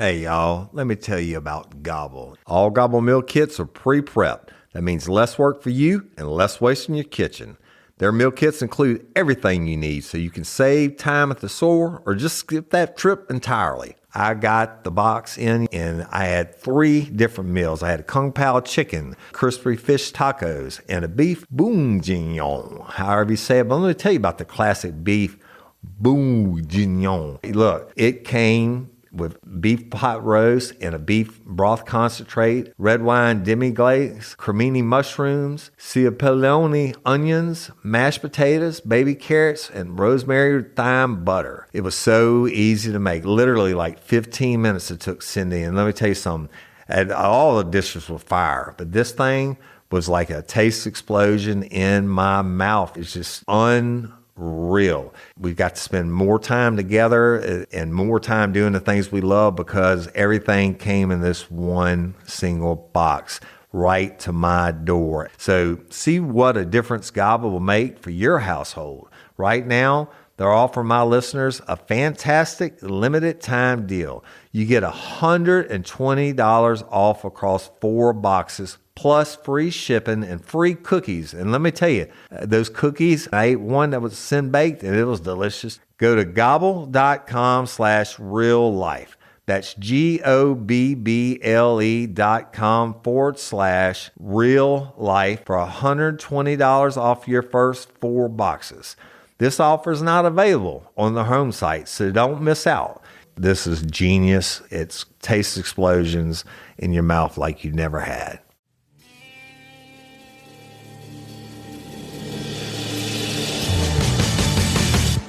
Hey y'all, let me tell you about Gobble. All Gobble meal kits are pre-prepped. That means less work for you and less waste in your kitchen. Their meal kits include everything you need so you can save time at the store or just skip that trip entirely. I got the box in and I had 3 different meals. I had a Kung Pao chicken, crispy fish tacos, and a beef bourguignon, however you say it. But let me tell you about the classic beef bourguignon. Look, it came with beef pot roast and a beef broth concentrate, red wine demi-glace, cremini mushrooms, cipollone onions, mashed potatoes, baby carrots, and rosemary thyme butter. It was so easy to make. Literally like 15 minutes it took Cindy. And let me tell you something, and all the dishes were fire, but this thing was like a taste explosion in my mouth. It's just unreal. We've got to spend more time together and more time doing the things we love because everything came in this one single box right to my door. So see what a difference Gobble will make for your household. Right now, they're offering my listeners a fantastic limited time deal. You get $120 off across 4 boxes plus free shipping and free cookies. And let me tell you, those cookies, I ate one that was sin-baked and it was delicious. Go to gobble.com/real life. That's GOBBLE.com/real life for $120 off your first 4 boxes. This offer is not available on the home site, so don't miss out. This is genius. It's taste explosions in your mouth like you never had.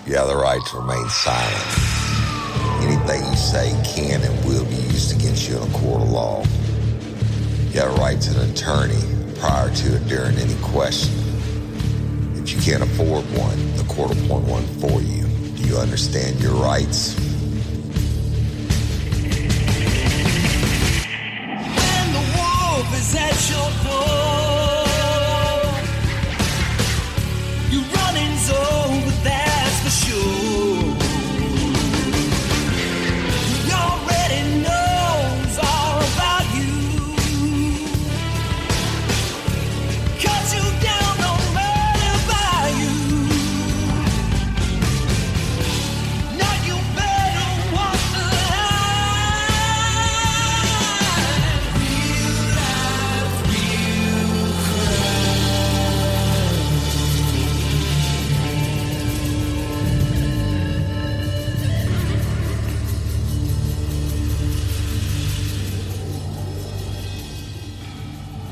You have the right to remain silent. Anything you say can and will be used against you in a court of law. You have a right to an attorney prior to or during any question. If you can't afford one, the court will appoint one for you. Do you understand your rights? When the wolf is at your door, you running's over, that's for sure. He already knows all about you. Cut you down, no matter by you. Now you better walk the line. Real life, real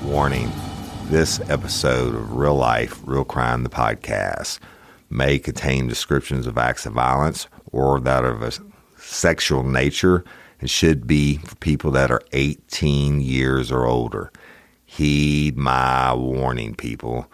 Warning, this episode of Real Life, Real Crime, the podcast, may contain descriptions of acts of violence or that of a sexual nature and should be for people that are 18 years or older. Heed my warning, people.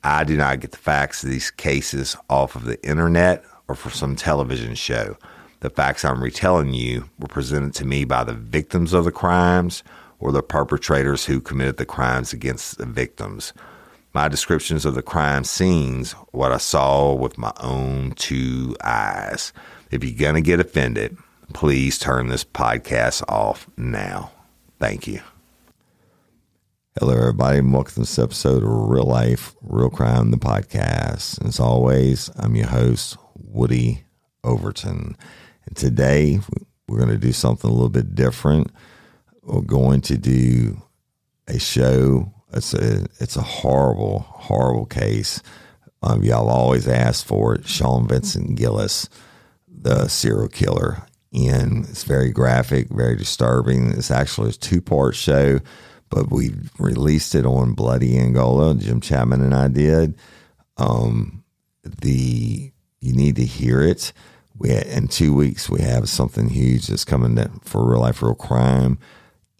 I do not get the facts of these cases off of the internet or from some television show. The facts I'm retelling you were presented to me by the victims of the crimes or the perpetrators who committed the crimes against the victims. My descriptions of the crime scenes, what I saw with my own 2 eyes. If you're going to get offended, please turn this podcast off now. Thank you. Hello, everybody, and welcome to this episode of Real Life, Real Crime, the podcast. As always, I'm your host, Woody Overton. And today, we're going to do something a little bit different. We're going to do a show. It's a horrible, horrible case. Y'all always ask for it. Sean Vincent Gillis, the serial killer. And it's very graphic, very disturbing. It's actually a 2-part show, but we released it on Bloody Angola. Jim Chapman and I did. You need to hear it. In 2 weeks, we have something huge that's coming for Real Life, Real Crime.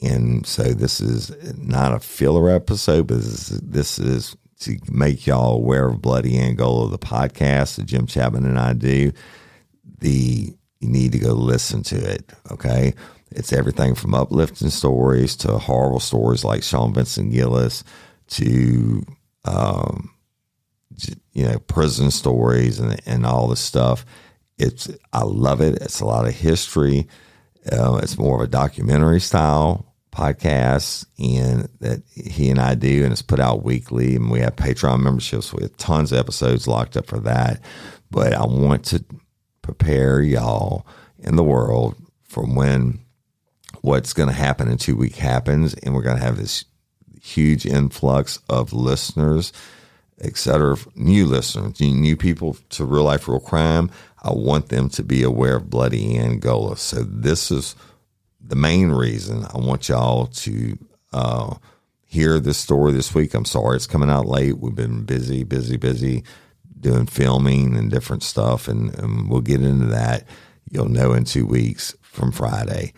And so this is not a filler episode, but this is to make y'all aware of Bloody Angola, the podcast that Jim Chapman and I do. You need to go listen to it, okay? It's everything from uplifting stories to horrible stories like Sean Vincent Gillis to, prison stories and all this stuff. I love it. It's a lot of history. It's more of a documentary style podcast, and that he and I do, and it's put out weekly. And we have Patreon memberships. We have tons of episodes locked up for that. But I want to prepare y'all in the world for when what's going to happen in 2 weeks happens, and we're going to have this huge influx of listeners, et cetera, new listeners, new people to Real Life, Real Crime. I want them to be aware of Bloody Angola. So this is the main reason I want y'all to hear this story this week. I'm sorry it's coming out late. We've been busy doing filming and different stuff, and we'll get into that. You'll know in 2 weeks from Friday.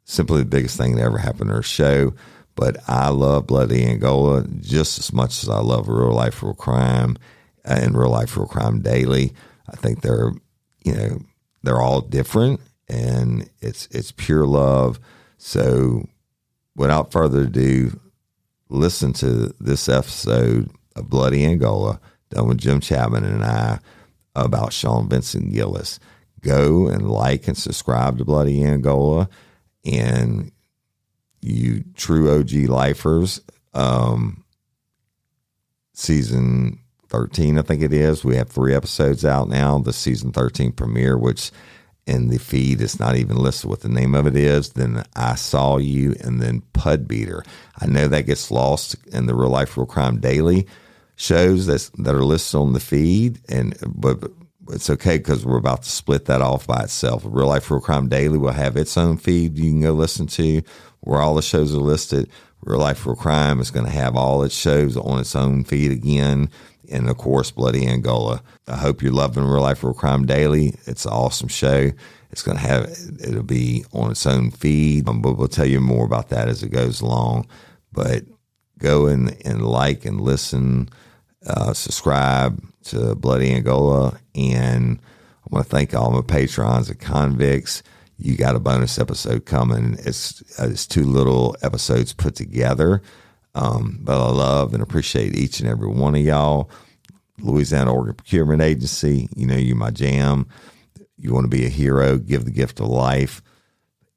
Simply the biggest thing that ever happened to our show. But I love Bloody Angola just as much as I love Real Life, Real Crime and Real Life, Real Crime Daily. I think they're all different, and it's pure love. So without further ado, listen to this episode of Bloody Angola done with Jim Chapman and I about Sean Vincent Gillis. Go and like and subscribe to Bloody Angola, and you true OG lifers, season 13, I think it is. We have 3 episodes out now. The season 13 premiere, which in the feed is not even listed what the name of it is. Then I Saw You, and then Pud Beater. I know that gets lost in the Real Life, Real Crime Daily shows that are listed on the feed, but it's okay because we're about to split that off by itself. Real Life, Real Crime Daily will have its own feed you can go listen to where all the shows are listed. Real Life, Real Crime is going to have all its shows on its own feed again. And, of course, Bloody Angola. I hope you're loving Real Life, Real Crime Daily. It's an awesome show. It'll be on its own feed, but we'll tell you more about that as it goes along. But go and like and listen, subscribe to Bloody Angola. And I want to thank all my patrons and convicts. You got a bonus episode coming. It's 2 little episodes put together. But I love and appreciate each and every one of y'all. Louisiana Organ Procurement Agency, you're my jam. You want to be a hero, give the gift of life,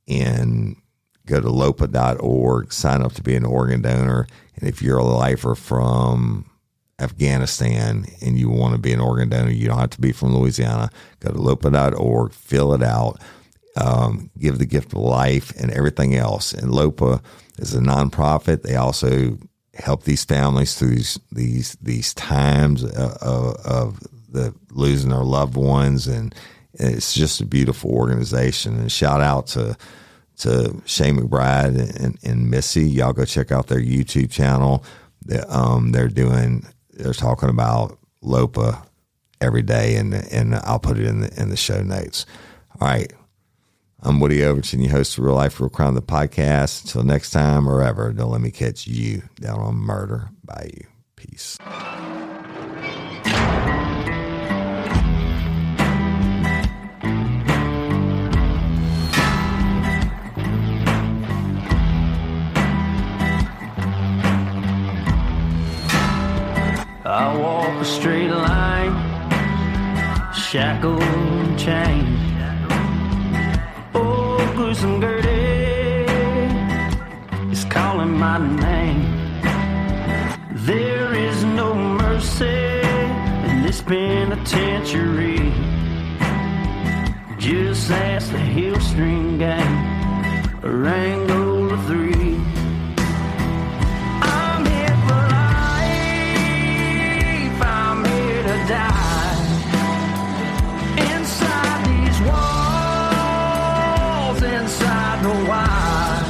and go to lopa.org, sign up to be an organ donor. And if you're a lifer from Afghanistan and you want to be an organ donor, you don't have to be from Louisiana. Go to lopa.org, fill it out, give the gift of life and everything else. And LOPA is a nonprofit. They also help these families through these times of the losing their loved ones, and it's just a beautiful organization. And shout out to Shane McBride and Missy. Y'all go check out their YouTube channel. They're talking about LOPA every day, and I'll put it in the show notes. All right. I'm Woody Overton, your host of Real Life, Real Crime, the podcast. Until next time or ever, don't let me catch you down on Murder Bayou. Peace. I walk a straight line, shackled and chained. Gruesome Gertie is calling my name. There is no mercy in this penitentiary. Just ask the Hill String Gang or Angola 3. I'm here for life, I'm here to die. Inside these walls, inside the wild,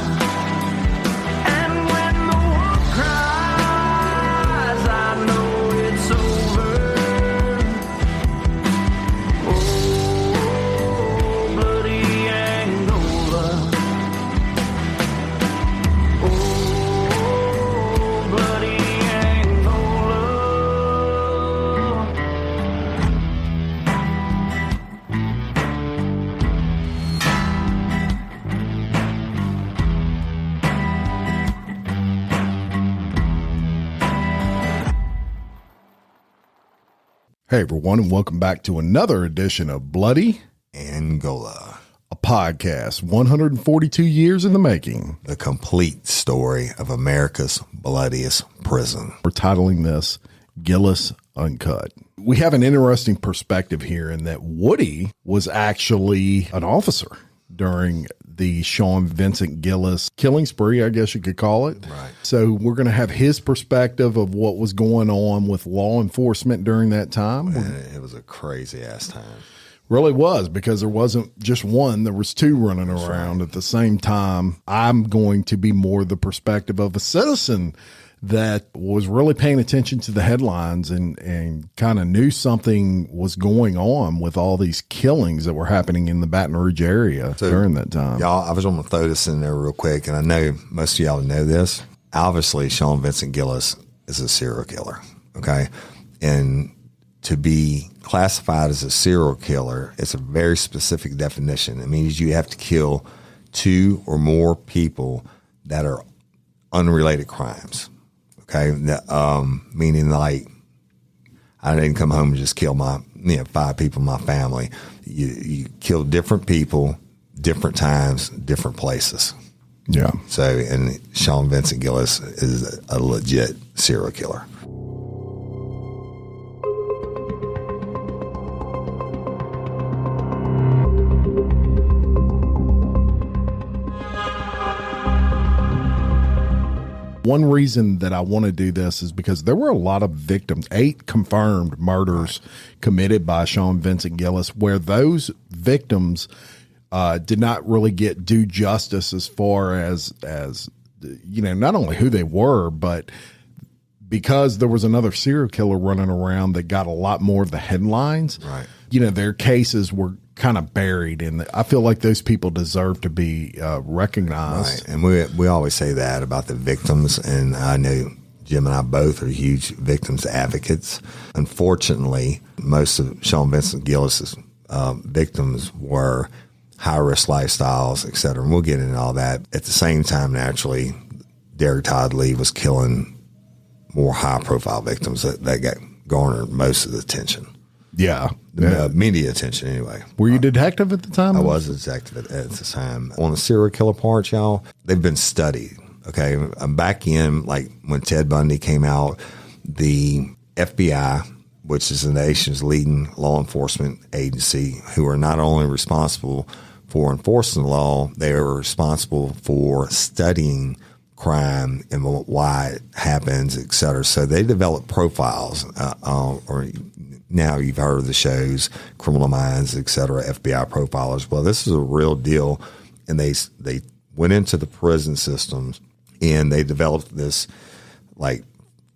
and when the wolf cries, I know it's over. Oh, bloody Angola. Oh, bloody Angola. Hey everyone, and welcome back to another edition of Bloody Angola. a podcast 142 years in the making. The complete story of America's bloodiest prison. We're titling this Gillis Uncut. We have an interesting perspective here in that Woody was actually an officer during the Sean Vincent Gillis killing spree, I guess you could call it. Right. So we're going to have his perspective of what was going on with law enforcement during that time. Man, it was a crazy ass time. Really was, because there wasn't just one, there was two running around at the same time. I'm going to be more the perspective of a citizen that was really paying attention to the headlines and kind of knew something was going on with all these killings that were happening in the Baton Rouge area during that time. Y'all, I was going to throw this in there real quick, and I know most of y'all know this. Obviously, Sean Vincent Gillis is a serial killer, okay? And to be classified as a serial killer, it's a very specific definition. It means you have to kill two or more people that are unrelated crimes. Okay, meaning like I didn't come home and just kill five people in my family. You kill different people, different times, different places. Yeah. So, and Sean Vincent Gillis is a legit serial killer. One reason that I want to do this is because there were a lot of victims, 8 confirmed murders committed by Sean Vincent Gillis, where those victims did not really get due justice as far as not only who they were, but because there was another serial killer running around that got a lot more of the headlines. Right. Their cases were kind of buried in I feel like those people deserve to be recognized. Right. And we always say that about the victims, and I know Jim and I both are huge victims advocates. Unfortunately, most of Sean Vincent Gillis's victims were high-risk lifestyles, et cetera, and we'll get into all that. At the same time, naturally, Derek Todd Lee was killing more high-profile victims that got garnered most of the attention. Yeah. Media attention, anyway. Were you a detective at the time? I was a detective at the time. On the serial killer part, y'all, they've been studied, okay? I'm back in, like, when Ted Bundy came out, the FBI, which is the nation's leading law enforcement agency, who are not only responsible for enforcing the law, they are responsible for studying crime and why it happens, et cetera. So they develop profiles, or now you've heard of the shows, Criminal Minds, et cetera, FBI profilers. Well, this is a real deal. And they went into the prison systems and they developed this like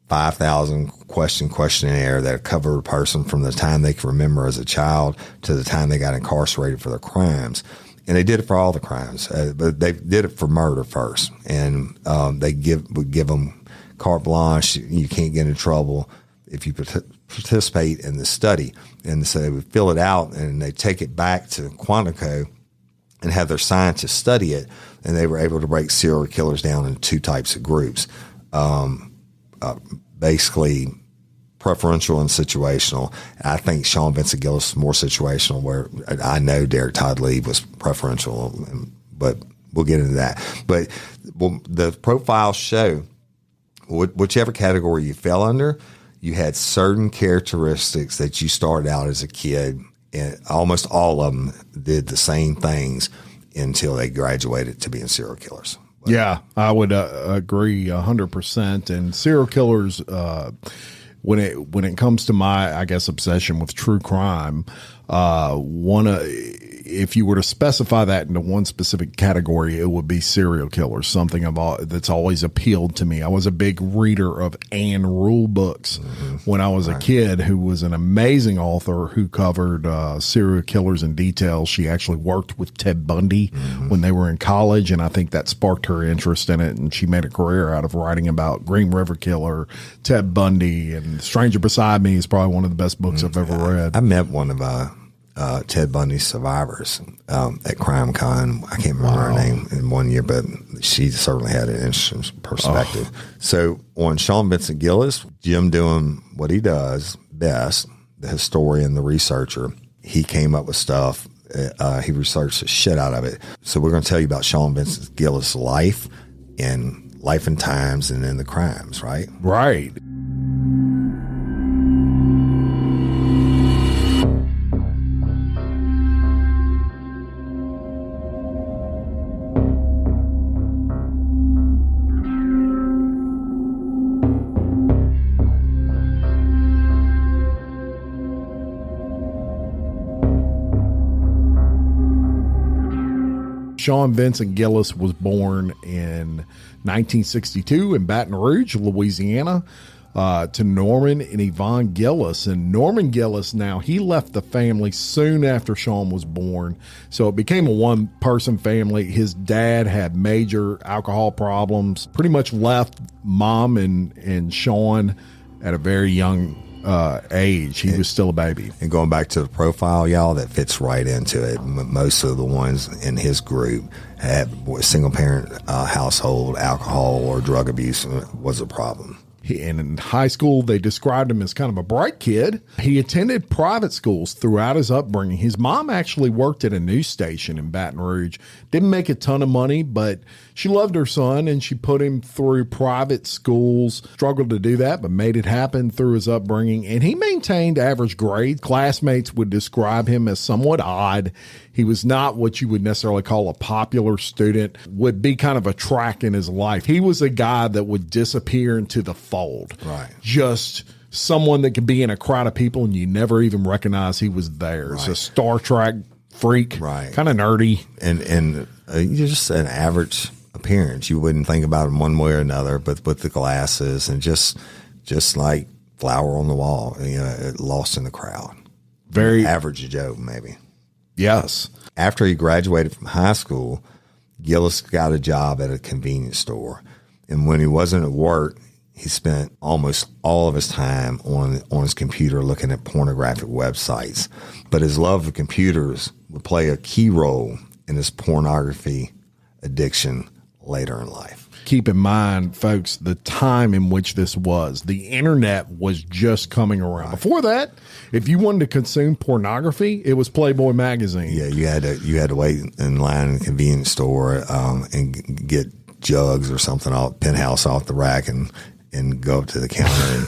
5,000 questionnaire that covered a person from the time they can remember as a child to the time they got incarcerated for their crimes. And they did it for all the crimes, but they did it for murder first. And they would give them carte blanche. You can't get in trouble if you participate in the study. And so they would fill it out and they take it back to Quantico and have their scientists study it. And they were able to break serial killers down into 2 types of groups, basically preferential and situational. I think Sean Vincent Gillis is more situational, where I know Derek Todd Lee was preferential, but we'll get into that. But the profiles show whichever category you fell under, you had certain characteristics that you started out as a kid, and almost all of them did the same things until they graduated to being serial killers. Yeah, I would agree 100%. And serial killers, when it comes to my, I guess, obsession with true crime, if you were to specify that into one specific category, it would be serial killers, something that's always appealed to me. I was a big reader of Anne Rule books when I was a kid, who was an amazing author who covered serial killers in detail. She actually worked with Ted Bundy when they were in college, and I think that sparked her interest in it, and she made a career out of writing about Green River Killer, Ted Bundy, and Stranger Beside Me is probably one of the best books I've ever read. I met one of Ted Bundy's survivors at Crime Con. I can't remember her name in one year, but she certainly had an interesting perspective. So on Sean Vincent Gillis, Jim doing what he does best, the historian, the researcher, he came up with stuff He researched the shit out of it. So we're going to tell you about Sean Vincent Gillis' life and times and then the crimes, right? Right. Sean Vincent Gillis was born in 1962 in Baton Rouge, Louisiana, to Norman and Yvonne Gillis. And Norman Gillis, now, he left the family soon after Sean was born. So it became a one-person family. His dad had major alcohol problems, pretty much left mom and Sean at a very young age. He was still a baby. And going back to the profile, y'all, that fits right into it. Most of the ones in his group had single parent household. Alcohol or drug abuse was a problem. And in high school, they described him as kind of a bright kid. He attended private schools throughout his upbringing. His mom actually worked at a news station in Baton Rouge. Didn't make a ton of money, but she loved her son, and she put him through private schools. Struggled to do that, but made it happen through his upbringing. And he maintained average grades. Classmates would describe him as somewhat odd. He was not what you would necessarily call a popular student, would be kind of a track in his life. He was a guy that would disappear into the fold. Right. Just someone that could be in a crowd of people and you never even recognize he was there. It's a Star Trek freak, right? Kind of nerdy. And just an average appearance. You wouldn't think about him one way or another, but with the glasses and just like flower on the wall, lost in the crowd. Very average Joe, maybe. Yes. After he graduated from high school, Gillis got a job at a convenience store. And when he wasn't at work, he spent almost all of his time on his computer looking at pornographic websites. But his love of computers would play a key role in his pornography addiction later in life. Keep in mind, folks, the time in which this was. The internet was just coming around. Right. Before that, if you wanted to consume pornography, it was Playboy magazine. Yeah, you had to wait in line in a convenience store and get jugs or something off Penthouse off the rack and go up to the counter and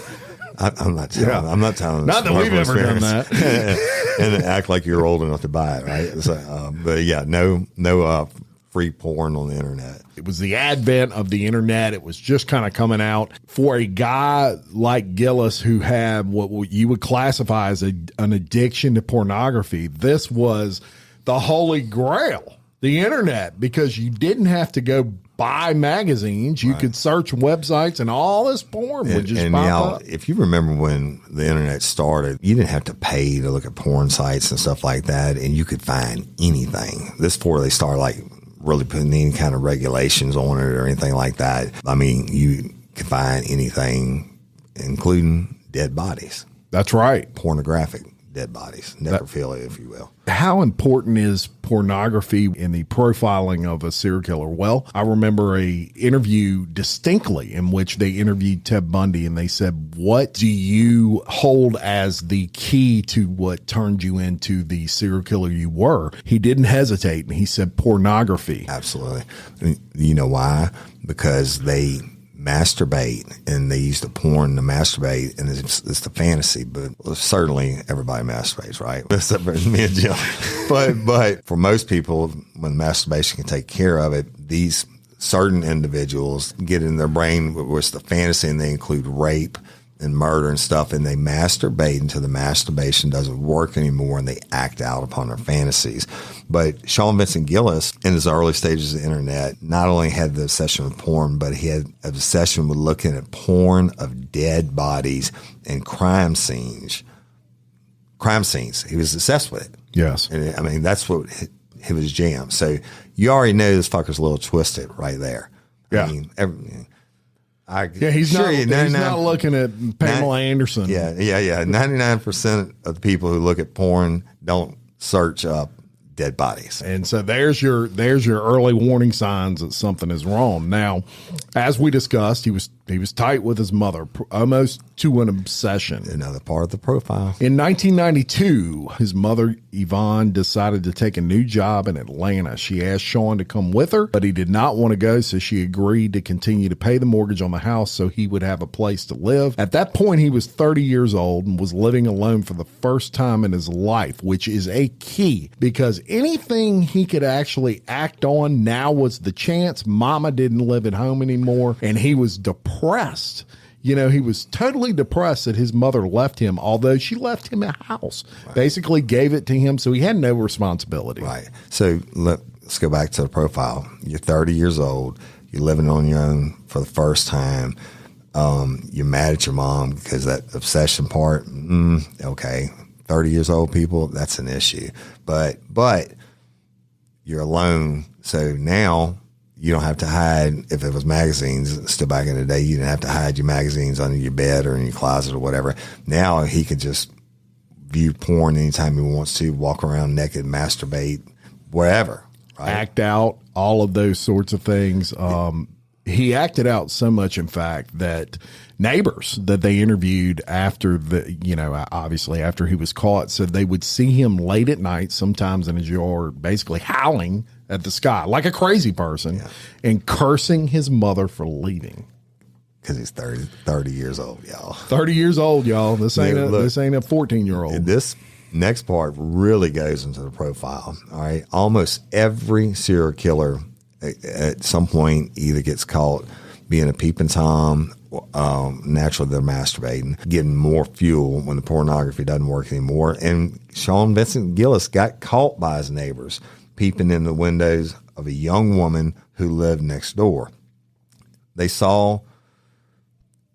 I'm not telling. Not that we've ever done that. And act like you're old enough to buy it, right? So, but yeah, no free porn on the internet. It was the advent of the internet. It was just kind of coming out for a guy like Gillis who had what you would classify as an addiction to pornography. This was the holy grail, the internet, because you didn't have to go buy magazines. You could search websites and all this porn would just pop up. If you remember when the internet started, you didn't have to pay to look at porn sites and stuff like that, and you could find anything. This before they started really putting any kind of regulations on it or anything like that. I mean, you could find anything, including dead bodies. That's right. Pornographic dead bodies, necrophilia, if you will. How important is pornography in the profiling of a serial killer? Well, I remember a interview distinctly in which they interviewed Ted Bundy, and they said, what do you hold as the key to what turned you into the serial killer you were? He didn't hesitate, and he said pornography. Absolutely. You know why? Because they masturbate, and they use the porn to masturbate, and it's the fantasy. But certainly everybody masturbates, right? Except for me and Jim. But for most people, when masturbation can take care of it, these certain individuals get in their brain with the fantasy, and they include rape and murder and stuff, and they masturbate until the masturbation doesn't work anymore, and they act out upon their fantasies. But Sean Vincent Gillis, in his early stages of the internet, not only had the obsession with porn, but he had an obsession with looking at porn of dead bodies and crime scenes. He was obsessed with it. Yes. And I mean, that's what hit his jam. So you already know this fucker's a little twisted right there. Yeah. I mean, he's not looking at Pamela Anderson. Yeah. 99% of the people who look at porn don't search up dead bodies. And so there's your early warning signs that something is wrong. Now, as we discussed, he was He was tight with his mother, almost to an obsession. Another part of the profile. In 1992, his mother, Yvonne, decided to take a new job in Atlanta. She asked Sean to come with her, but he did not want to go, so she agreed to continue to pay the mortgage on the house so he would have a place to live. At that point, he was 30 years old and was living alone for the first time in his life, which is a key because anything he could actually act on, now was the chance. Mama didn't live at home anymore, and he was depressed. You know, he was totally depressed that his mother left him, although she left him a house, basically gave it to him, so he had no responsibility. Right. So let's go back to the profile. You're 30 years old. You're living on your own for the first time. You're mad at your mom because that obsession part, okay. 30 years old people, that's an issue. But you're alone, so now you don't have to hide. If it was magazines, still back in the day, you didn't have to hide your magazines under your bed or in your closet or whatever. Now he can just view porn anytime he wants to, walk around naked, masturbate, wherever. Right? Act out, all of those sorts of things. He acted out so much, in fact, that neighbors that they interviewed after obviously after he was caught, said they would see him late at night, sometimes in his yard, basically howling at the sky like a crazy person and cursing his mother for leaving. Because he's 30 years old, y'all. 30 years old, y'all. This ain't a 14-year-old. This next part really goes into the profile. All right. Almost every serial killer at some point either gets caught being a peeping Tom, naturally they're masturbating, getting more fuel when the pornography doesn't work anymore. And Sean Vincent Gillis got caught by his neighbors peeping in the windows of a young woman who lived next door. They saw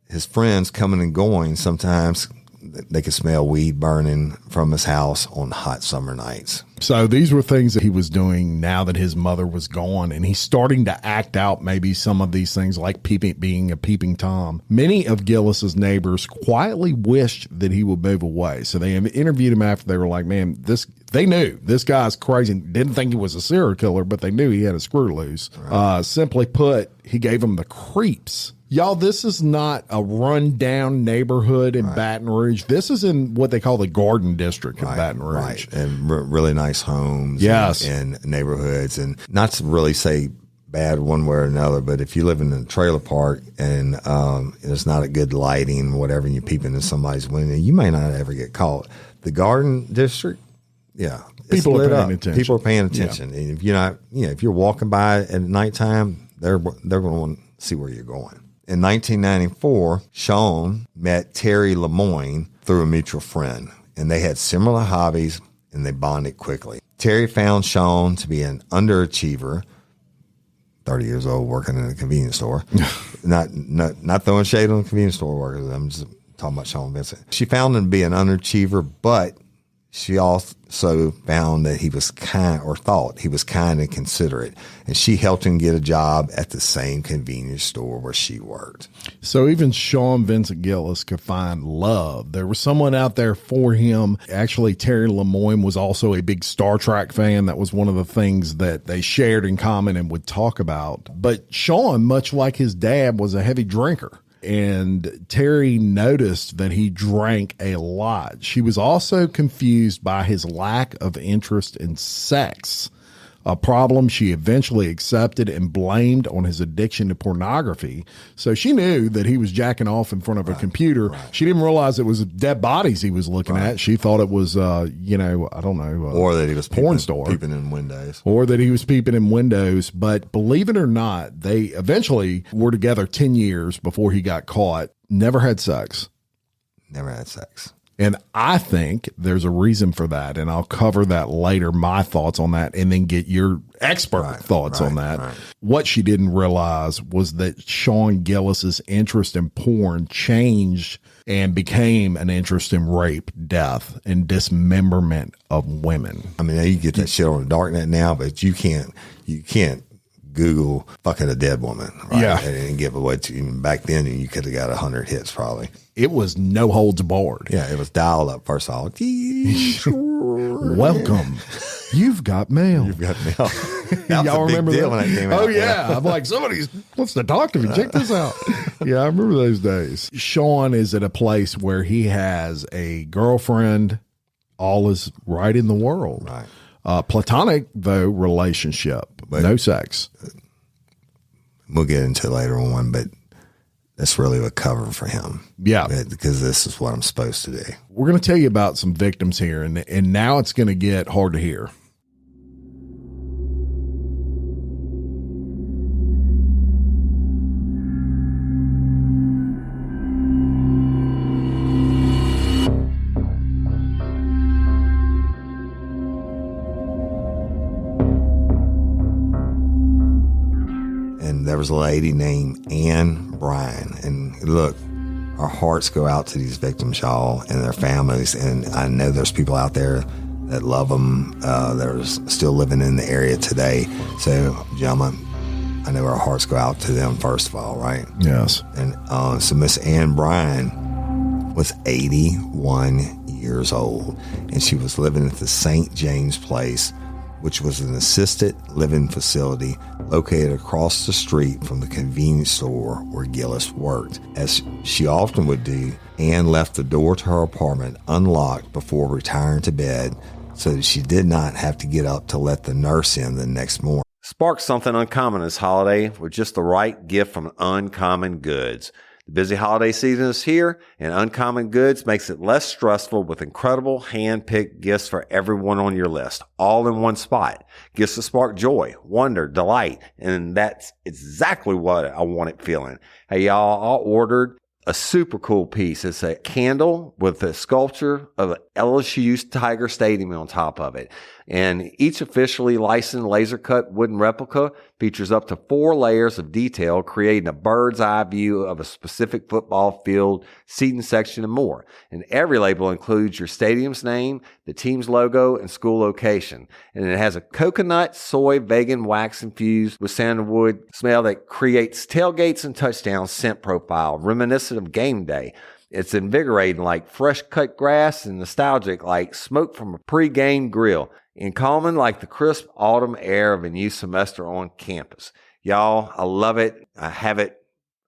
his friends coming and going. Sometimes they could smell weed burning from his house on hot summer nights. So these were things that he was doing now that his mother was gone, and he's starting to act out maybe some of these things like being a peeping Tom. Many of Gillis's neighbors quietly wished that he would move away. So they interviewed him after. They were like, man, they knew this guy's crazy. Didn't think he was a serial killer, but they knew he had a screw loose. Right. Simply put, he gave them the creeps. Y'all, this is not a rundown neighborhood in Baton Rouge. This is in what they call the Garden District of Baton Rouge. Right, and really nice homes and neighborhoods. And not to really say bad one way or another, but if you live in a trailer park and there's not a good lighting or whatever, and you're peeping in somebody's window, you may not ever get caught. The Garden District, people are paying attention. People are paying attention. And if you're not, if you're walking by at nighttime, they're going to want to see where you're going. In 1994, Sean met Terry Lemoyne through a mutual friend, and they had similar hobbies, and they bonded quickly. Terry found Sean to be an underachiever, 30 years old, working in a convenience store. not throwing shade on convenience store workers. I'm just talking about Sean Vincent. She found him to be an underachiever, but she also found that he was kind, or thought he was kind and considerate, and she helped him get a job at the same convenience store where she worked. So even Sean Vincent Gillis could find love. There was someone out there for him. Actually, Terry Lemoyne was also a big Star Trek fan. That was one of the things that they shared in common and would talk about. But Sean, much like his dad, was a heavy drinker. And Terry noticed that he drank a lot. She was also confused by his lack of interest in sex, a problem she eventually accepted and blamed on his addiction to pornography. So she knew that he was jacking off in front of a computer. She didn't realize it was dead bodies he was looking at. She thought it was, I don't know. Or that he was peeping in windows. Or that he was peeping in windows. But believe it or not, they eventually were together 10 years before he got caught. Never had sex. Never had sex. And I think there's a reason for that, and I'll cover that later, my thoughts on that, and then get your expert thoughts on that. Right. What she didn't realize was that Sean Gillis's interest in porn changed and became an interest in rape, death, and dismemberment of women. I mean, you get that shit on the darknet now, but you can't Google fucking a dead woman, right? Yeah. And give away to you. Back then, you could have got 100 hits probably. It was no holds barred. Yeah, it was dial up first of all. Welcome You've got mail. You've got mail. That was Y'all a big remember deal that? when that came out. Oh yeah. I'm like, somebody wants to talk to me. Check this out. Yeah, I remember those days. Sean is at a place where he has a girlfriend. All is right in the world. Right. Platonic, though, relationship. But no sex. We'll get into it later on, but that's really a cover for him. Yeah. Because this is what I'm supposed to do. We're going to tell you about some victims here, and now it's going to get hard to hear. There was a lady named Ann Bryan. And look, our hearts go out to these victims, y'all, and their families. And I know there's people out there that love them, that are still living in the area today. So, gentlemen, I know our hearts go out to them first of all, right? Yes. And so Miss Ann Bryan was 81 years old, and she was living at the St. James Place, which was an assisted living facility located across the street from the convenience store where Gillis worked. As she often would do, Ann left the door to her apartment unlocked before retiring to bed so that she did not have to get up to let the nurse in the next morning. Spark something uncommon this holiday with just the right gift from Uncommon Goods. The busy holiday season is here, and Uncommon Goods makes it less stressful with incredible hand-picked gifts for everyone on your list, all in one spot. Gifts that spark joy, wonder, delight, and that's exactly what I wanted feeling. Hey, y'all, I ordered a super cool piece. It's a candle with a sculpture of an LSU's Tiger Stadium on top of it. And each officially licensed laser-cut wooden replica features up to 4 layers of detail, creating a bird's eye view of a specific football field, seating section, and more. And every label includes your stadium's name, the team's logo, and school location. And it has a coconut, soy, vegan wax infused with sandalwood smell that creates tailgates and touchdown scent profile, reminiscent of game day. It's invigorating like fresh cut grass and nostalgic like smoke from a pre-game grill, and calming like the crisp autumn air of a new semester on campus. Y'all, I love it. I have it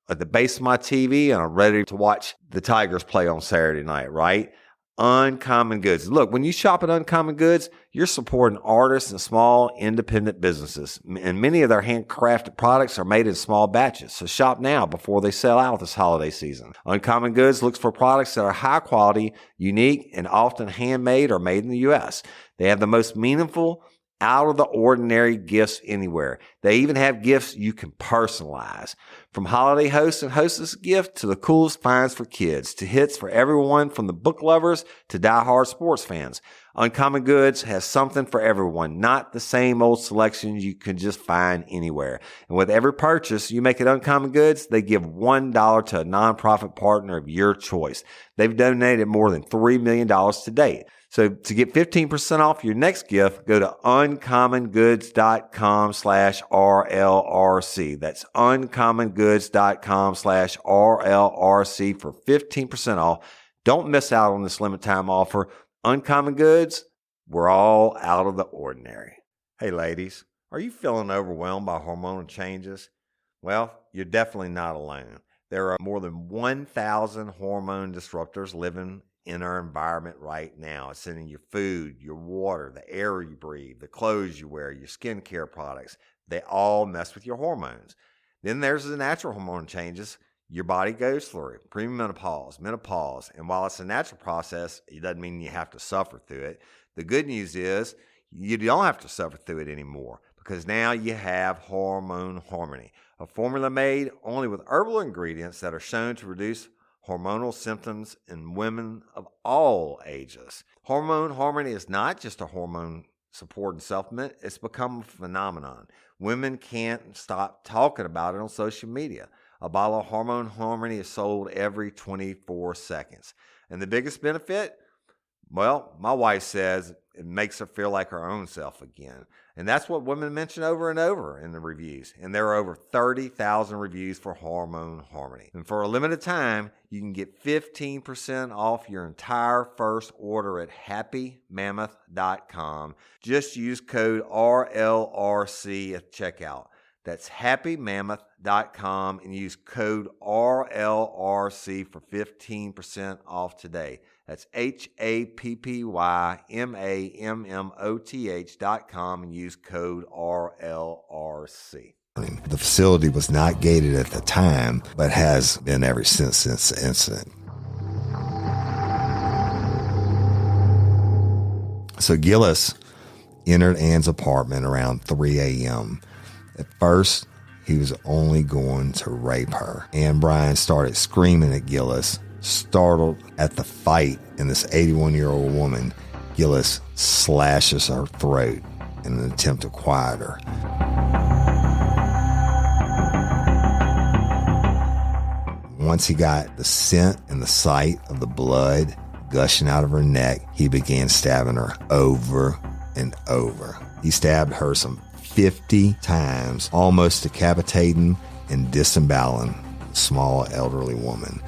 at the base of my TV, and I'm ready to watch the Tigers play on Saturday night, right? Uncommon Goods. Look, when you shop at Uncommon Goods, you're supporting artists and small independent businesses. And many of their handcrafted products are made in small batches. So shop now before they sell out this holiday season. Uncommon Goods looks for products that are high quality, unique, and often handmade or made in the U.S. They have the most meaningful, out of the ordinary gifts anywhere. They even have gifts you can personalize. From holiday hosts and hostess gift to the coolest finds for kids, to hits for everyone from the book lovers to diehard sports fans. Uncommon Goods has something for everyone, not the same old selections you can just find anywhere. And with every purchase you make at Uncommon Goods, they give $1 to a nonprofit partner of your choice. They've donated more than $3 million to date. So to get 15% off your next gift, go to uncommongoods.com/RLRC. That's uncommongoods.com/RLRC for 15% off. Don't miss out on this limited time offer. Uncommon Goods, we're all out of the ordinary. Hey ladies, are you feeling overwhelmed by hormonal changes? Well, you're definitely not alone. There are more than 1,000 hormone disruptors living in our environment right now. It's in your food, your water, the air you breathe, the clothes you wear, your skincare products. They all mess with your hormones. Then there's the natural hormone changes your body goes through. Premenopause, menopause. And while it's a natural process, it doesn't mean you have to suffer through it. The good news is you don't have to suffer through it anymore, because now you have Hormone Harmony, a formula made only with herbal ingredients that are shown to reduce hormonal symptoms in women of all ages. Hormone Harmony is not just a hormone support and supplement. It's become a phenomenon. Women can't stop talking about it on social media. A bottle of Hormone Harmony is sold every 24 seconds. And the biggest benefit? Well, my wife says it makes her feel like her own self again. And that's what women mention over and over in the reviews. And there are over 30,000 reviews for Hormone Harmony. And for a limited time, you can get 15% off your entire first order at happymammoth.com. Just use code RLRC at checkout. That's happymammoth.com and use code RLRC for 15% off today. That's happymammoth.com and use code RLRC. The facility was not gated at the time, but has been ever since the incident. So Gillis entered Ann's apartment around 3 a.m. At first, he was only going to rape her. Ann Bryan started screaming at Gillis. Startled at the fight in this 81-year-old woman, Gillis slashes her throat in an attempt to quiet her. Once he got the scent and the sight of the blood gushing out of her neck, he began stabbing her over and over. He stabbed her some 50 times, almost decapitating and disemboweling the small elderly woman.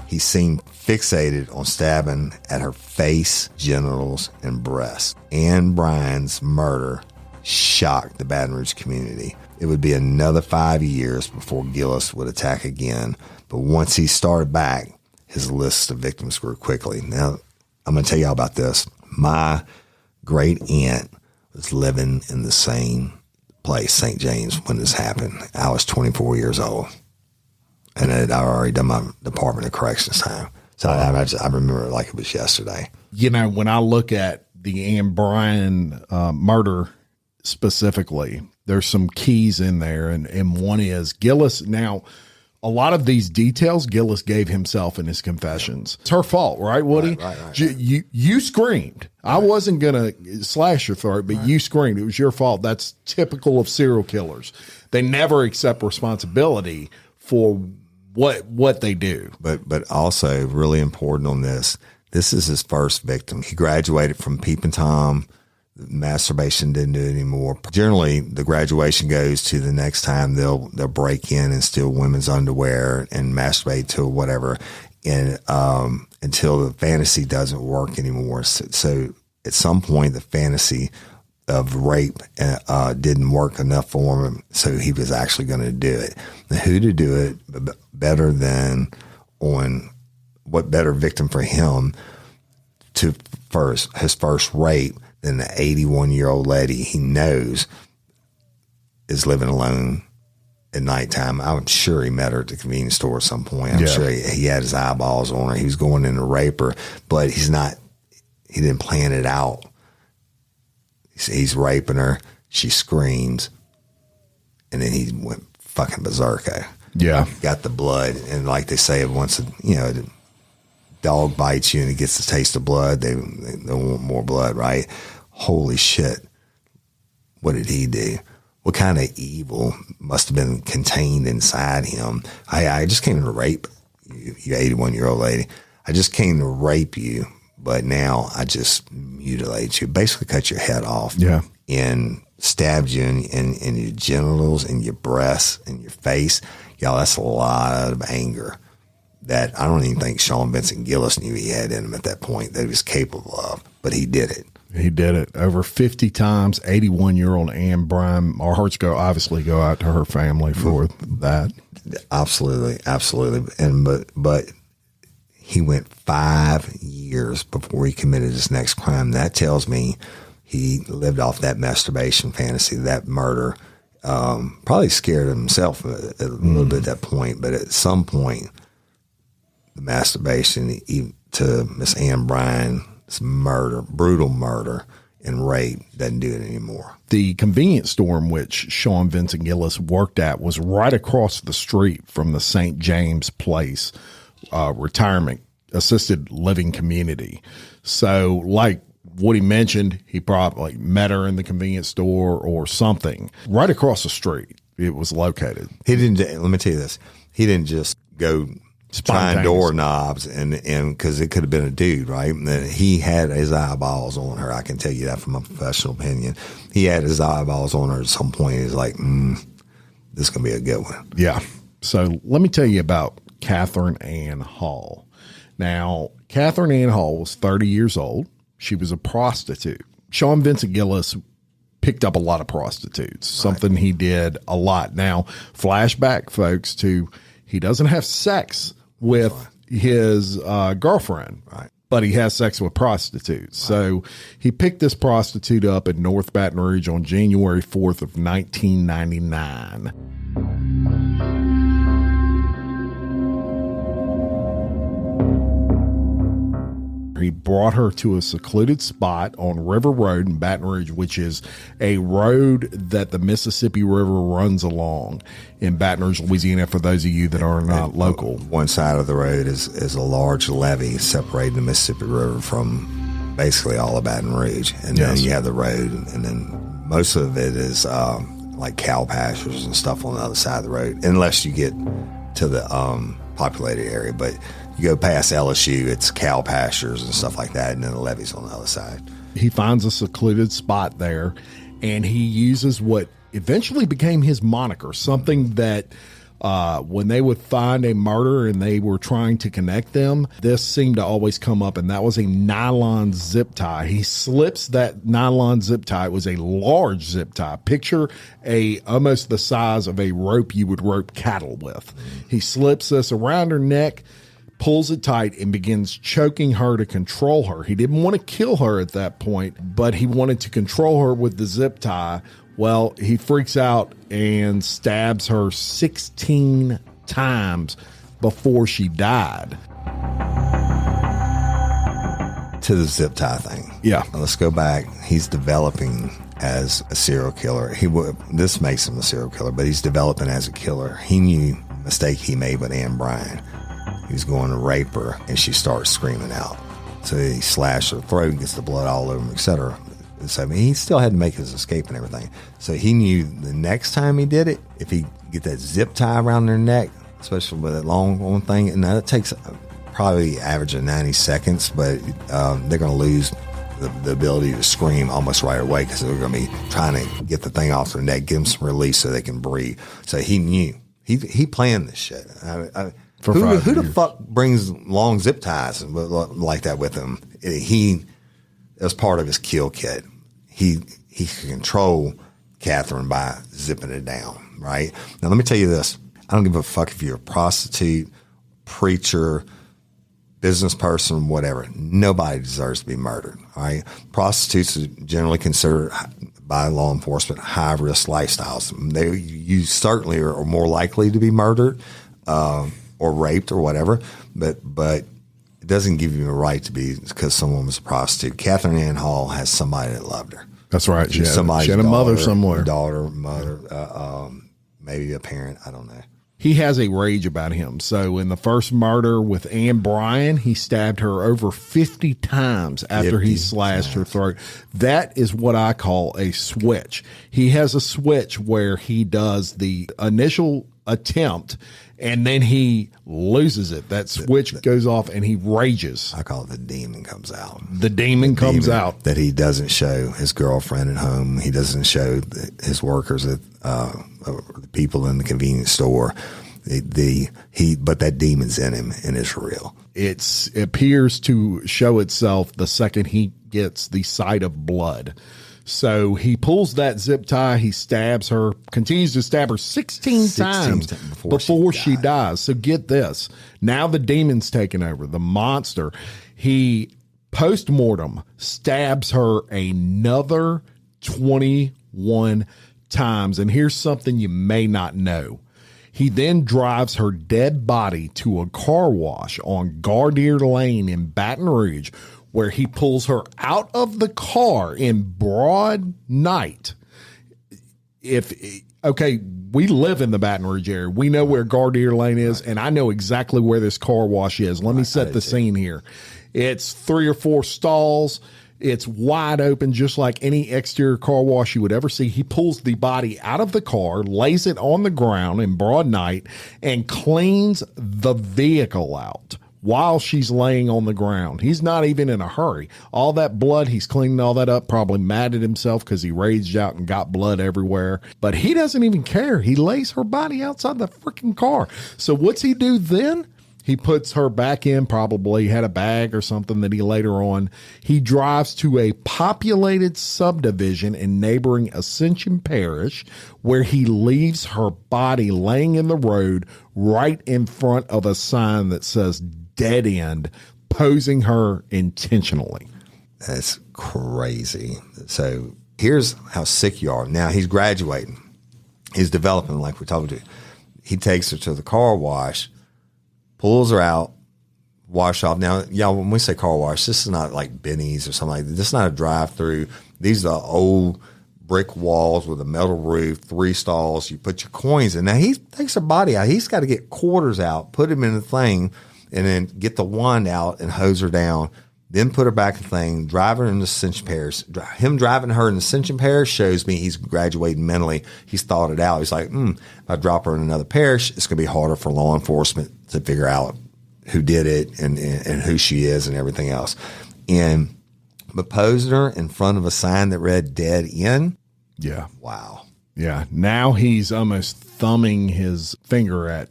He seemed fixated on stabbing at her face, genitals, and breasts. Ann Bryan's murder shocked the Baton Rouge community. It would be another 5 years before Gillis would attack again, but once he started back, his list of victims grew quickly. Now, I'm going to tell y'all about this. My great aunt was living in the same place, St. James, when this happened. I was 24 years old. And I'd already done my Department of Corrections time. So I remember it like it was yesterday. You know, when I look at the Ann Bryan murder specifically, there's some keys in there. And one is Gillis. Now, a lot of these details Gillis gave himself in his confessions. It's her fault, right, Woody? Right. You screamed. I wasn't going to slash your throat, but you screamed. It was your fault. That's typical of serial killers. They never accept responsibility for what they do. But also really important on this is his first victim. He graduated from Peeping Tom. Masturbation didn't do it anymore. Generally, the graduation goes to the next time they'll break in and steal women's underwear and masturbate to whatever, and until the fantasy doesn't work anymore. So at some point, the fantasy of rape didn't work enough for him, so he was actually going to do it. Now, who to do it better than on what better victim for him to his first rape than the 81-year-old lady he knows is living alone at nighttime. I'm sure he met her at the convenience store at some point. I'm sure he had his eyeballs on her. He was going in to rape her, but he didn't plan it out. He's raping her. She screams. And then he went fucking berserker. Yeah. Got the blood. And like they say, once the dog bites you and it gets the taste of blood, they want more blood, right? Holy shit. What did he do? What kind of evil must have been contained inside him? I just came to rape you 81-year-old lady. I just came to rape you. But now I just mutilate you, basically cut your head off, and stabbed you in your genitals, and your breasts, and your face. Y'all, that's a lot of anger that I don't even think Sean Vincent Gillis knew he had in him at that point, that he was capable of, but he did it. He did it over 50 times. 81-year-old Ann Bryan. Our hearts obviously go out to her family for that. Absolutely. But he went 5 years before he committed his next crime. That tells me he lived off that masturbation fantasy, that murder. Probably scared himself a little bit at that point, but at some point, the masturbation to Miss Ann Bryan's murder, brutal murder, and rape doesn't do it anymore. The convenience store in which Sean Vincent Gillis worked at was right across the street from the St. James Place retirement assisted living community. So like what he mentioned, he probably met her in the convenience store or something. Right across the street, it was located. He didn't, let me tell you this, he didn't just go trying doorknobs, and because it could have been a dude, right? And then he had his eyeballs on her. I can tell you that from a professional opinion. He had his eyeballs on her at some point. He's like, this is going to be a good one. Yeah. So let me tell you about Catherine Ann Hall. Now, Catherine Ann Hall was 30 years old. She was a prostitute. Sean Vincent Gillis picked up a lot of prostitutes, something he did a lot. Now, flashback, folks, to he doesn't have sex with his girlfriend, but he has sex with prostitutes. So he picked this prostitute up in North Baton Rouge on January 4th of 1999. He brought her to a secluded spot on River Road in Baton Rouge, which is a road that the Mississippi River runs along in Baton Rouge, Louisiana, for those of you that are not local. One side of the road is a large levee separating the Mississippi River from basically all of Baton Rouge. And then you have the road, and then most of it is like cow pastures and stuff on the other side of the road, unless you get to the populated area. But you go past LSU, it's cow pastures and stuff like that, and then the levee's on the other side. He finds a secluded spot there, and he uses what eventually became his moniker, something that when they would find a murder and they were trying to connect them, this seemed to always come up, and that was a nylon zip tie. He slips that nylon zip tie. It was a large zip tie. Picture almost the size of a rope you would rope cattle with. He slips this around her neck, pulls it tight, and begins choking her to control her. He didn't want to kill her at that point, but he wanted to control her with the zip tie. Well, he freaks out and stabs her 16 times before she died. To the zip tie thing. Yeah. Let's go back. He's developing as a serial killer. This makes him a serial killer, but he's developing as a killer. He knew the mistake he made with Ann Bryan. He was going to rape her, and she starts screaming out. So he slashed her throat, gets the blood all over him, etc. So I mean, he still had to make his escape and everything. So he knew the next time he did it, if he get that zip tie around their neck, especially with that long thing, and that takes probably average of 90 seconds, but they're going to lose the ability to scream almost right away because they're going to be trying to get the thing off their neck, give them some release so they can breathe. So he knew. He planned this shit. Who the fuck brings long zip ties like that with him? As part of his kill kit. He can control Catherine by zipping it down, right? Now, let me tell you this. I don't give a fuck if you're a prostitute, preacher, business person, whatever. Nobody deserves to be murdered, all right? Prostitutes are generally considered by law enforcement high-risk lifestyles. You certainly are more likely to be murdered or raped or whatever, but it doesn't give you a right to be because someone was a prostitute. Catherine Ann Hall has somebody that loved her. That's right. She had a mother somewhere. Daughter, mother, maybe a parent. I don't know. He has a rage about him. So in the first murder with Ann Bryan, he stabbed her over 50 times after he slashed her throat. That is what I call a switch. He has a switch where he does the initial attempt and then he loses it. That switch goes off and he rages. I call it the demon comes out. The demon comes out. That he doesn't show his girlfriend at home. He doesn't show his workers at the people in the convenience store. But that demon's in him and it's real. It appears to show itself the second he gets the sight of blood. So he pulls that zip tie, he stabs her, continues to stab her 16 times before she dies. So get this. Now the demon's taken over, the monster. He post-mortem stabs her another 21 times. And here's something you may not know. He then drives her dead body to a car wash on Gardere Lane in Baton Rouge, where he pulls her out of the car in broad night. We live in the Baton Rouge area. We know where Gardere Lane is, and I know exactly where this car wash is. Let me set the scene here. It's 3 or 4 stalls. It's wide open, just like any exterior car wash you would ever see. He pulls the body out of the car, lays it on the ground in broad night, and cleans the vehicle out while she's laying on the ground. He's not even in a hurry. All that blood, he's cleaning all that up, probably mad at himself because he raged out and got blood everywhere. But he doesn't even care. He lays her body outside the freaking car. So what's he do then? He puts her back in, probably had a bag or something that he later on. He drives to a populated subdivision in neighboring Ascension Parish, where he leaves her body laying in the road right in front of a sign that says dead end, posing her intentionally. That's crazy. So here's how sick you are. Now he's graduating. He's developing, like we told you. He takes her to the car wash, pulls her out, wash off. Now, y'all, when we say car wash, this is not like Benny's or something like that. This is not a drive-through. These are old brick walls with a metal roof, 3 stalls. You put your coins in. Now, he takes her body out. He's got to get quarters out, put them in the thing, and then get the wand out and hose her down. Then put her back in the thing, drive her into Ascension Parish. Him driving her in Ascension Parish shows me he's graduating mentally. He's thought it out. He's like, if I drop her in another parish, it's going to be harder for law enforcement to figure out who did it and who she is and everything else. But posing her in front of a sign that read dead end. Yeah. Wow. Yeah. Now he's almost thumbing his finger at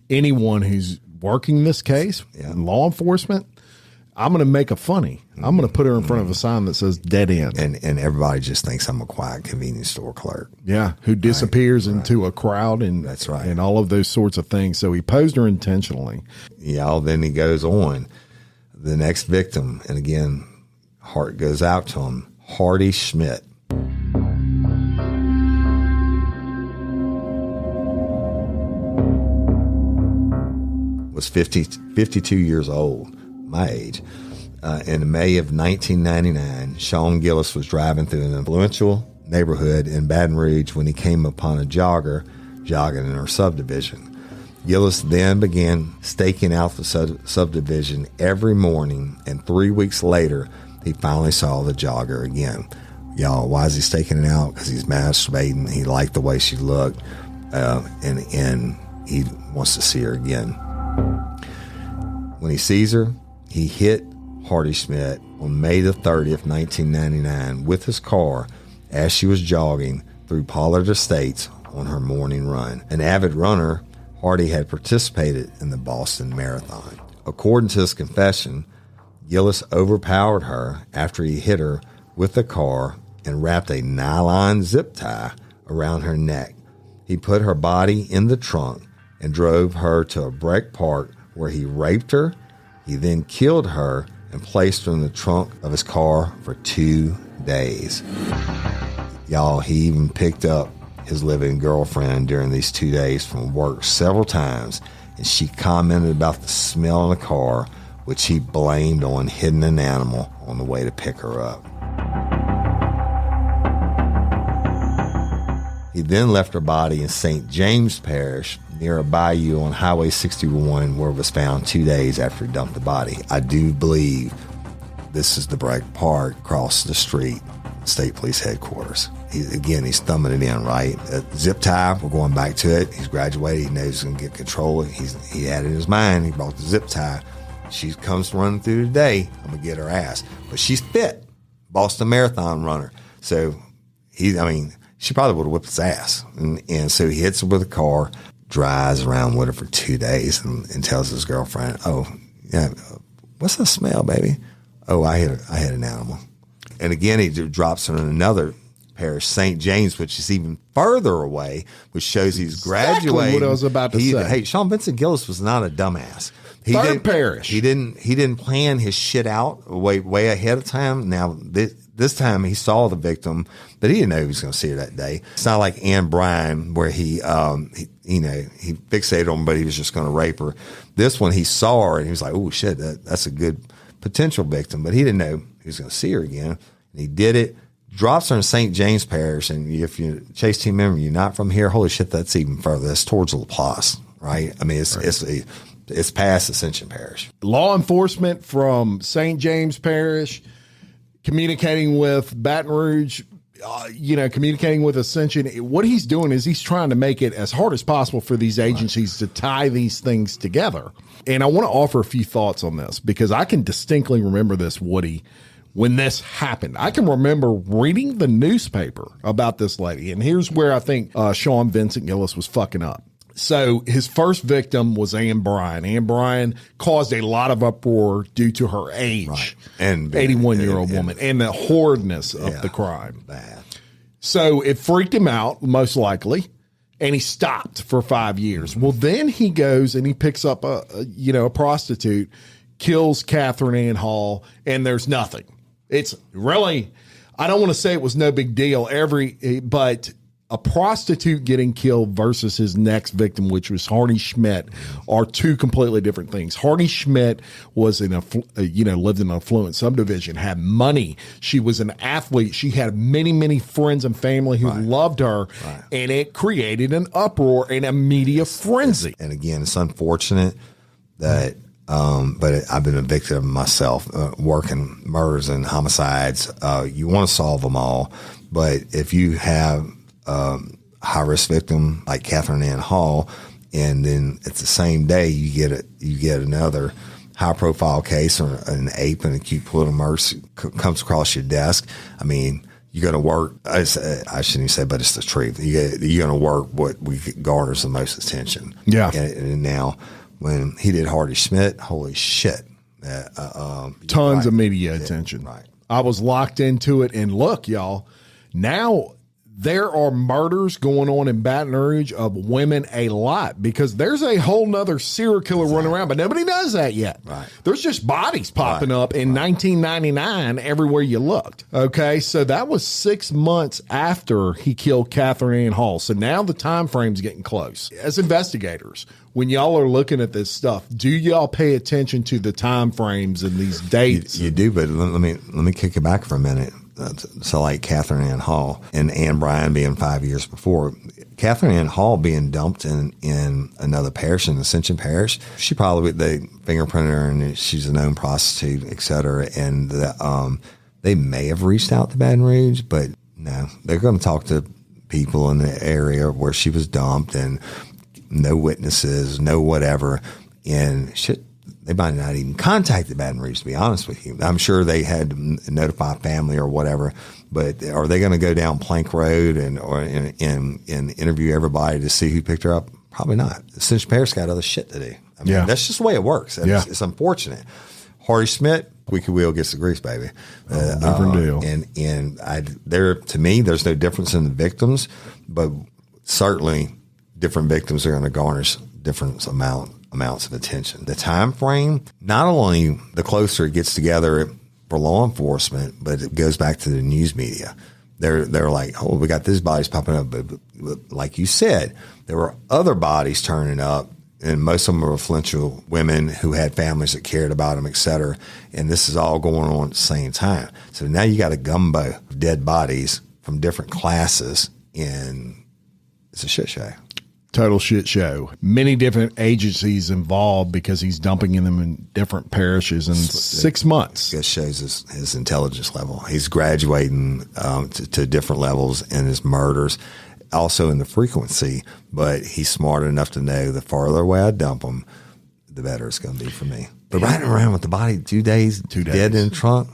anyone who's working this case, law enforcement. I'm going to make a funny. I'm going to put her in front of a sign that says dead end. And everybody just thinks I'm a quiet convenience store clerk. Yeah. Who disappears into a crowd and that's right. And all of those sorts of things. So he posed her intentionally. Yeah. Then he goes on. The next victim, and again, heart goes out to him, Hardy Schmidt. Was 52 years old. My age. In May of 1999, Sean Gillis was driving through an influential neighborhood in Baton Rouge when he came upon a jogger jogging in her subdivision. Gillis then began staking out the subdivision every morning, and 3 weeks later, he finally saw the jogger again. Y'all, why is he staking it out? Because he's masturbating. He liked the way she looked, and he wants to see her again. When he sees her, he hit Hardy Schmidt on May the 30th, 1999, with his car as she was jogging through Pollard Estates on her morning run. An avid runner, Hardy had participated in the Boston Marathon. According to his confession, Gillis overpowered her after he hit her with the car and wrapped a nylon zip tie around her neck. He put her body in the trunk and drove her to a brick park where he raped her. He then killed her and placed her in the trunk of his car for 2 days. Y'all, he even picked up his living girlfriend during these 2 days from work several times, and she commented about the smell in the car, which he blamed on hitting an animal on the way to pick her up. He then left her body in St. James Parish near a bayou on Highway 61, where it was found 2 days after he dumped the body. I do believe this is the Bragg Park across the street, State Police Headquarters. He's thumbing it in, right? Zip tie, we're going back to it. He's graduated. He knows he's going to get control. He had it in his mind. He brought the zip tie. She comes running through the day. I'm going to get her ass. But she's fit. Boston Marathon runner. So, she probably would have whipped his ass. And so he hits her with a car, drives around with her for 2 days, and tells his girlfriend, "Oh, yeah, what's the smell, baby? Oh, I hit an animal." And again, he drops her in another parish, St. James, which is even further away, which shows he's graduating. What I was about to say. Hey, Sean Vincent Gillis was not a dumbass. Third parish. He didn't plan his shit out way ahead of time. Now this time he saw the victim, but he didn't know he was going to see her that day. It's not like Ann Bryan where he fixated on, but he was just going to rape her. This one he saw her and he was like, "Oh shit, that's a good potential victim," but he didn't know he was going to see her again. And he did it. Drops her in St. James Parish, and if you're a Chase team member, you're not from here. Holy shit, that's even further. That's towards LaPlace, right? I mean, it's past Ascension Parish. Law enforcement from St. James Parish communicating with Baton Rouge, communicating with Ascension. What he's doing is he's trying to make it as hard as possible for these agencies to tie these things together. And I want to offer a few thoughts on this because I can distinctly remember this, Woody, when this happened. I can remember reading the newspaper about this lady. And here's where I think Sean Vincent Gillis was fucking up. So his first victim was Ann Bryan. Ann Bryan caused a lot of uproar due to her age. Right. And 81-year-old woman and the horridness of the crime. Bad. So it freaked him out, most likely, and he stopped for 5 years. Well, then he goes and he picks up a prostitute, kills Catherine Ann Hall, and there's nothing. It's really, I don't want to say it was no big deal, but a prostitute getting killed versus his next victim, which was Hardy Schmidt, are two completely different things. Hardy Schmidt was lived in an affluent subdivision, had money. She was an athlete. She had many, many friends and family who loved her, and it created an uproar and a media frenzy. And again, it's unfortunate that, but I've been a victim myself, working murders and homicides. You want to solve them all, but if you have high risk victim like Catherine Ann Hall, and then it's the same day you get another high profile case or an ape and acute political murder comes across your desk. I mean, you're going to work. I shouldn't even say, but it's the truth. You're going to work what garners the most attention. Yeah. And now when he did Hardy Schmidt, holy shit, tons of media attention. Right. I was locked into it, and look, y'all, now there are murders going on in Baton Rouge of women a lot because there's a whole nother serial killer running around, but nobody does that yet. Right. There's just bodies popping up in 1999 everywhere you looked. Okay, so that was 6 months after he killed Catherine Ann Hall. So now the time frame's getting close. As investigators, when y'all are looking at this stuff, do y'all pay attention to the time frames and these dates? You do, but let me kick it back for a minute. So like Catherine Ann Hall and Ann Bryan being 5 years before, Catherine Ann Hall being dumped in another parish, in Ascension Parish, they fingerprinted her and she's a known prostitute, et cetera. And they may have reached out to Baton Rouge, but no, they're going to talk to people in the area where she was dumped and no witnesses, no whatever. And shit, they might not even contact the Baton Rouge, to be honest with you. I'm sure they had to notify family or whatever, but are they going to go down Plank Road and interview everybody to see who picked her up? Probably not. Ascension Parish got other shit to do. I mean, that's just the way it works. It's unfortunate. Hardy Schmidt, squeaky wheel gets the grease, baby. Different deal. To me, there's no difference in the victims, but certainly different victims are going to garnish different amounts of attention. The time frame, not only the closer it gets together for law enforcement, but it goes back to the news media. They're like, oh, we got these bodies popping up. But like you said, there were other bodies turning up, and most of them were influential women who had families that cared about them, et cetera. And this is all going on at the same time. So now you got a gumbo of dead bodies from different classes, and it's a shit show. Total shit show. Many different agencies involved because he's dumping them in different parishes in 6 months. It shows his intelligence level. He's graduating to different levels in his murders, also in the frequency, but he's smart enough to know the farther away I dump him, the better it's going to be for me. But riding around with the body 2 days, dead in the trunk,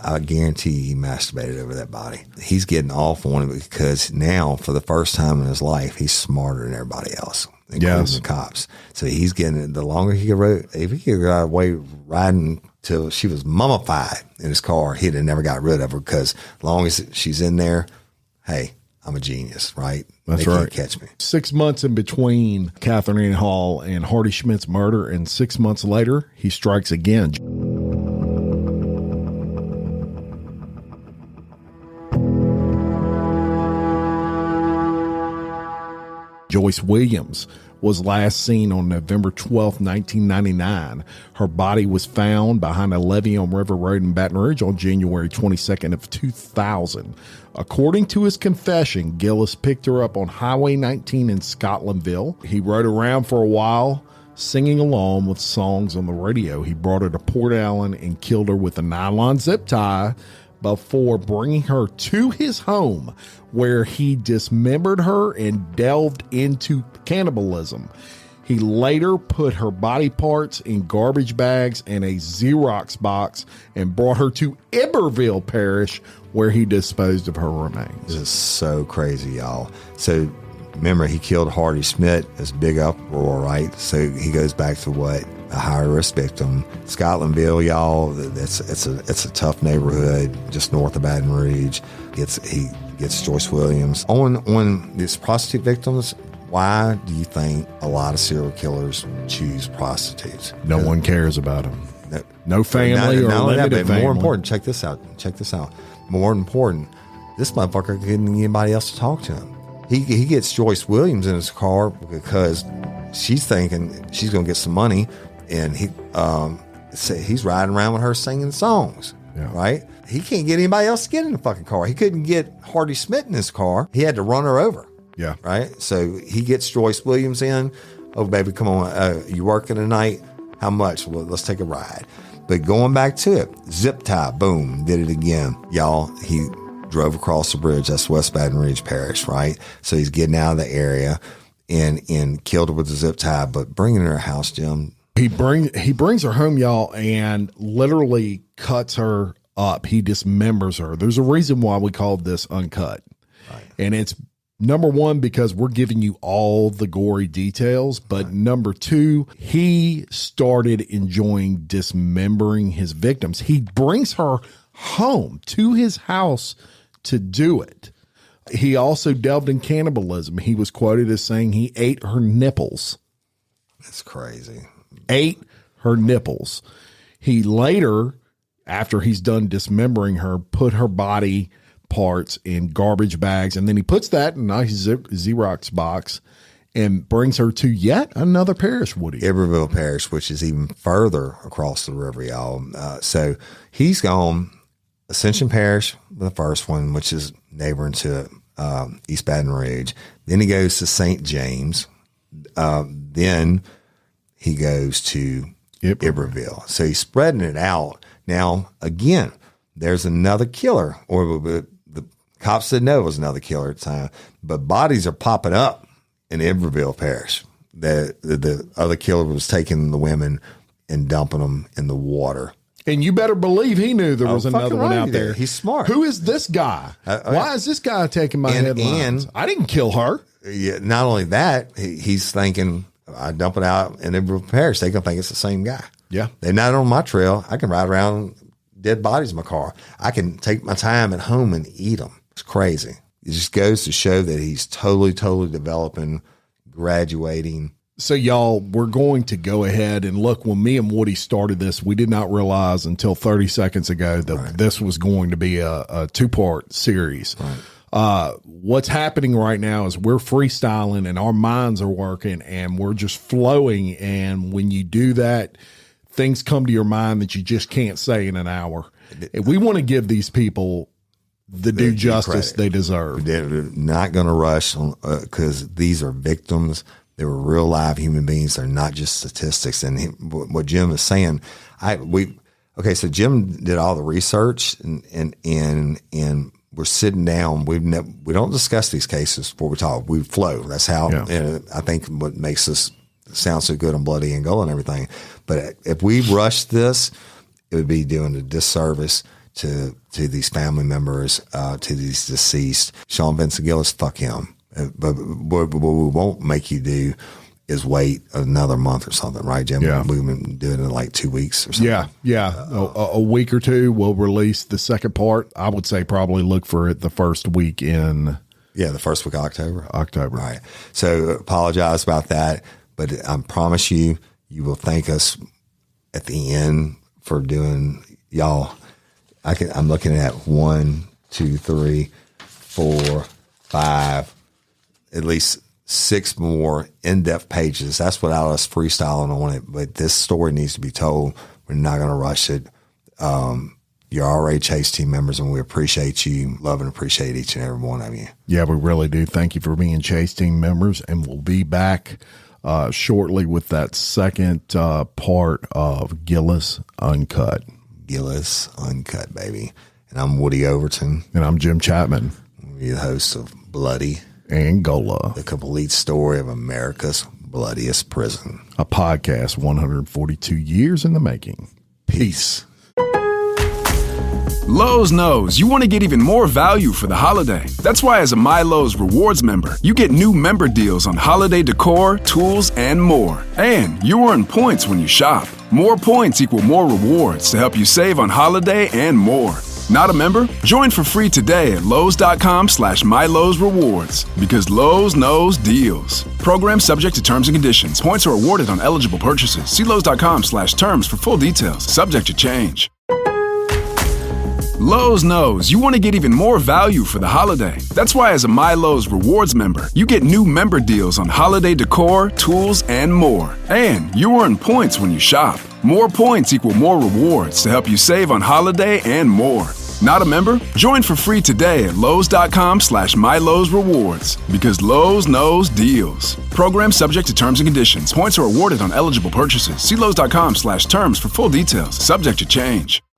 I guarantee he masturbated over that body. He's getting off on it because now, for the first time in his life, he's smarter than everybody else, including the cops. So he's getting, the longer he could ride, if he could get away riding till she was mummified in his car, he'd have never got rid of her because as long as she's in there, hey, I'm a genius, right? That's they right. Can't catch me. 6 months in between Catherine Ann Hall and Hardy Schmidt's murder, and 6 months later, he strikes again. Joyce Williams was last seen on November 12, 1999. Her body was found behind a levee on River Road in Baton Rouge on January 22nd of 2000. According to his confession, Gillis picked her up on Highway 19 in Scotlandville. He rode around for a while, singing along with songs on the radio. He brought her to Port Allen and killed her with a nylon zip tie before bringing her to his home, where he dismembered her and delved into cannibalism. He later put her body parts in garbage bags and a Xerox box and brought her to Iberville Parish, where he disposed of her remains. This is so crazy, y'all. So remember, he killed Hardy Schmidt. It's a big uproar, right? So he goes back to what? A high-risk victim. Scotlandville, y'all, it's a tough neighborhood just north of Baton Rouge. He gets Joyce Williams. On these prostitute victims, why do you think a lot of serial killers choose prostitutes? No one cares about them. No family or limited family. More important, check this out. More important, this motherfucker couldn't get anybody else to talk to him. He gets Joyce Williams in his car because she's thinking she's going to get some money, and he's riding around with her singing songs, right? He can't get anybody else to get in the fucking car. He couldn't get Hardy Schmidt in his car. He had to run her over. Yeah. Right? So he gets Joyce Williams in. Oh, baby, come on. You working tonight? How much? Well, let's take a ride. But going back to it, zip tie, boom, did it again. Y'all, he drove across the bridge. That's West Baton Rouge Parish, right? So he's getting out of the area and killed her with the zip tie, but bringing her to her house, Jim. He brings her home, y'all, and literally cuts her up. He dismembers her. There's a reason why we called this Uncut. Right. And it's number one, because we're giving you all the gory details. But number two, he started enjoying dismembering his victims. He brings her home to his house to do it. He also delved in cannibalism. He was quoted as saying he ate her nipples. That's crazy. Ate her nipples. He later, after he's done dismembering her, put her body parts in garbage bags, and then he puts that in a nice Xerox box and brings her to yet another parish, Woody. Iberville Parish, which is even further across the river, y'all. So he's gone Ascension Parish, the first one, which is neighboring to East Baton Rouge. Then he goes to St. James. Then he goes to Iberville. So he's spreading it out. Now, again, there's another killer, or the cops didn't know it was another killer at the time, but bodies are popping up in Iberville Parish. The other killer was taking the women and dumping them in the water. And you better believe he knew there was another one out there. He's smart. Who is this guy? Why is this guy taking my headlines? And I didn't kill her. Yeah, not only that, he's thinking, I dump it out in Iberville Parish. They're going to think it's the same guy. Yeah. They're not on my trail. I can ride around dead bodies in my car. I can take my time at home and eat them. It's crazy. It just goes to show that he's totally developing, graduating. So y'all, we're going to go ahead and look. When me and Woody started this, we did not realize until 30 seconds ago that this was going to be a two-part series. Right. What's happening right now is we're freestyling and our minds are working and we're just flowing. And when you do that, things come to your mind that you just can't say in an hour. And we want to give these people the due justice they deserve. They're not going to rush because these are victims. They were real live human beings. They're not just statistics. And what Jim is saying, so Jim did all the research and we're sitting down. We don't discuss these cases before we talk. We flow. That's how. Yeah. I think what makes us sound so good on Bloody Angola and everything. But if we rushed this, it would be doing a disservice to these family members, to these deceased. Sean Vincent Gillis, fuck him. But what we won't make you do is wait another month or something, right, Jim? Yeah. We've been doing it in like 2 weeks or something. Yeah. A week or two, we'll release the second part. I would say probably look for it the first week in. Yeah, the first week of October. Right. So apologize about that, but I promise you will thank us at the end for doing, y'all. I'm looking at 1, 2, 3, 4, 5, at least 6 more in-depth pages. That's without us freestyling on it. But this story needs to be told. We're not going to rush it. You're already Chase team members, and we appreciate you. Love and appreciate each and every one of you. Yeah, we really do. Thank you for being Chase team members, and we'll be back shortly with that second part of Gillis Uncut. Gillis Uncut, baby. And I'm Woody Overton. And I'm Jim Chapman. We're the hosts of Bloody Angola, the complete story of America's bloodiest prison. A podcast 142 years in the making. Peace. Lowe's knows you want to get even more value for the holiday. That's why as a My Lowe's Rewards member, you get new member deals on holiday decor, tools, and more. And you earn points when you shop. More points equal more rewards to help you save on holiday and more. Not a member? Join for free today at Lowes.com/MyLowe'sRewards because Lowe's knows deals. Program subject to terms and conditions. Points are awarded on eligible purchases. See Lowes.com/terms for full details. Subject to change. Lowe's knows you want to get even more value for the holiday. That's why as a My Lowe's Rewards member, you get new member deals on holiday decor, tools, and more. And you earn points when you shop. More points equal more rewards to help you save on holiday and more. Not a member? Join for free today at Lowes.com/MyLowe'sRewards because Lowe's knows deals. Program subject to terms and conditions. Points are awarded on eligible purchases. See Lowes.com/terms for full details. Subject to change.